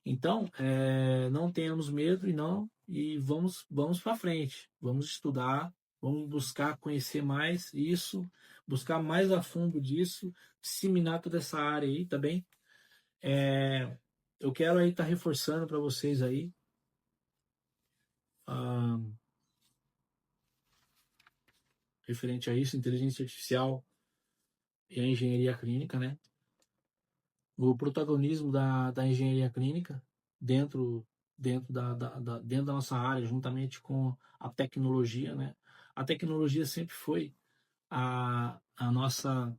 Speaker 1: Então, não tenhamos medo e vamos para frente. Vamos estudar, vamos buscar conhecer mais isso, buscar mais a fundo disso, disseminar toda essa área aí, tá bem? Eu quero aí estar reforçando para vocês aí, ah, referente a isso, inteligência artificial e a engenharia clínica, né? O protagonismo da engenharia clínica dentro, dentro da nossa área, juntamente com a tecnologia, né? A tecnologia sempre foi a nossa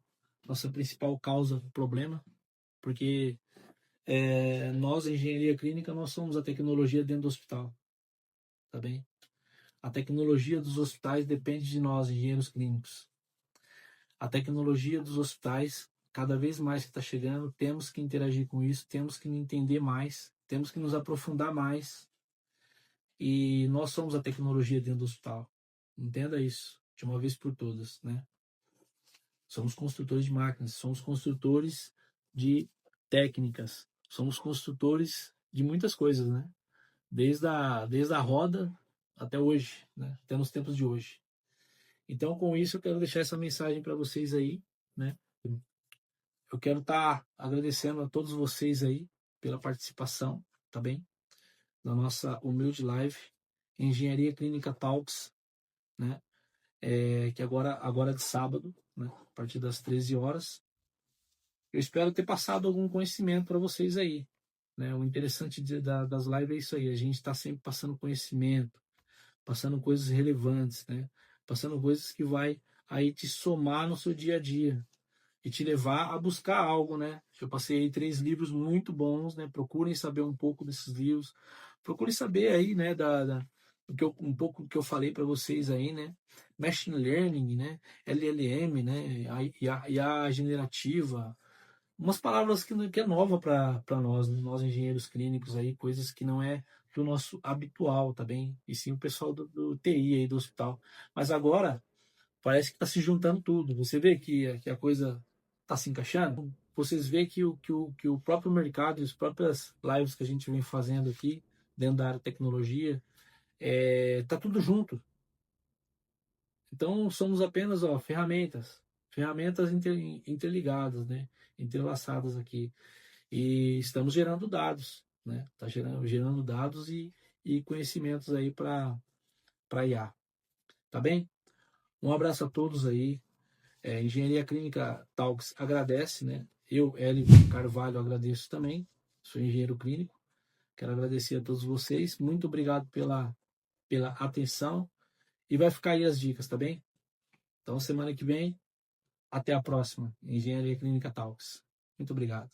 Speaker 1: principal causa do problema, porque nós, engenharia clínica, nós somos a tecnologia dentro do hospital, tá bem? A tecnologia dos hospitais depende de nós, engenheiros clínicos. A tecnologia dos hospitais, cada vez mais que está chegando, temos que interagir com isso, temos que entender mais, temos que nos aprofundar mais. E nós somos a tecnologia dentro do hospital. Entenda isso, de uma vez por todas, né? Somos construtores de máquinas, somos construtores de técnicas, somos construtores de muitas coisas, né? Desde a roda até hoje, né? Até nos tempos de hoje. Então, com isso, eu quero deixar essa mensagem para vocês aí, né? Eu quero estar agradecendo a todos vocês aí pela participação, tá bem? Na nossa humilde live, Engenharia Clínica Talks, né? Que agora é de sábado, né? A partir das 13 horas. Eu espero ter passado algum conhecimento para vocês aí, né? O interessante das lives é isso aí, a gente está sempre passando conhecimento, passando coisas relevantes, né? Passando coisas que vai aí te somar no seu dia a dia e te levar a buscar algo, né? Eu passei aí 3 livros muito bons, né? Procurem saber um pouco desses livros, procurem saber aí, né? Um pouco do que eu falei para vocês aí, né? Machine Learning, né? LLM, né? IA generativa, umas palavras que é nova para nós, né? Nós engenheiros clínicos aí, coisas que não é do nosso habitual, tá bem? E sim o pessoal do TI aí do hospital. Mas agora parece que está se juntando tudo. Você vê que a coisa está se encaixando. Vocês vê que o próprio mercado e as próprias lives que a gente vem fazendo aqui dentro da área de tecnologia tá tudo junto. Então somos apenas ferramentas interligadas, né? Entrelaçadas aqui. E estamos gerando dados, né? Está gerando dados e conhecimentos aí para IA. Tá bem? Um abraço a todos aí. Engenharia Clínica Talks agradece, né? Eu, Hélio Carvalho, agradeço também. Sou engenheiro clínico. Quero agradecer a todos vocês. Muito obrigado pela atenção. E vai ficar aí as dicas, tá bem? Então, semana que vem, até a próxima. Engenharia Clínica Talks. Muito obrigado.